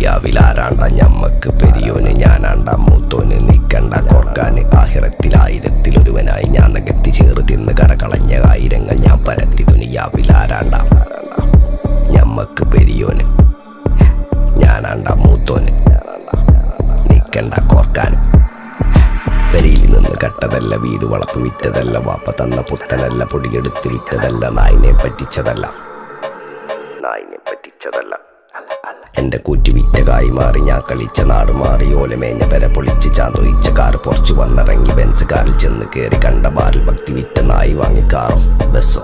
ദുനിയാവിലാരാണ്ട ഞമ്മക്ക് പെരിയോന് ഞാനാണ്ട മൂത്തോന് നിക്കണ്ട കോർക്കാന് ആഹിറത്തിലായിരത്തിലൊരുവനായി ഞാൻ നകത്തി ചേറ് തിന്ന് കരകളഞ്ഞ ആയിരങ്ങൾ ഞാൻ പരത്തി ദുനിയാവിലാരാണ്ട ഞമ്മക്ക് പെരിയോന് ഞാനാണ്ട മൂത്തോന് നിക്കണ്ട കോർക്കാന് പെരിയിൽ നിന്ന് കട്ടതല്ല വീട് വളപ്പ് വിറ്റതല്ല വാപ്പ തന്ന പുത്തനല്ല പൊടിയെടുത്ത് വിറ്റതല്ല നായിനെ പറ്റിച്ചതല്ല എന്റെ കൂറ്റി വിറ്റ കായി മാറി ഞാൻ കളിച്ച നാട് മാറി ഓലമേഞ്ഞ പെര പൊളിച്ച് ചാന്തൊയിച്ച കാറ് പൊറച്ചു വന്നിറങ്ങി ബെൻസ് കാറിൽ ചെന്ന് കയറി കണ്ട ബാറിൽ ഭക്തി വിറ്റ നായി വാങ്ങി കാറും ബസ്സോ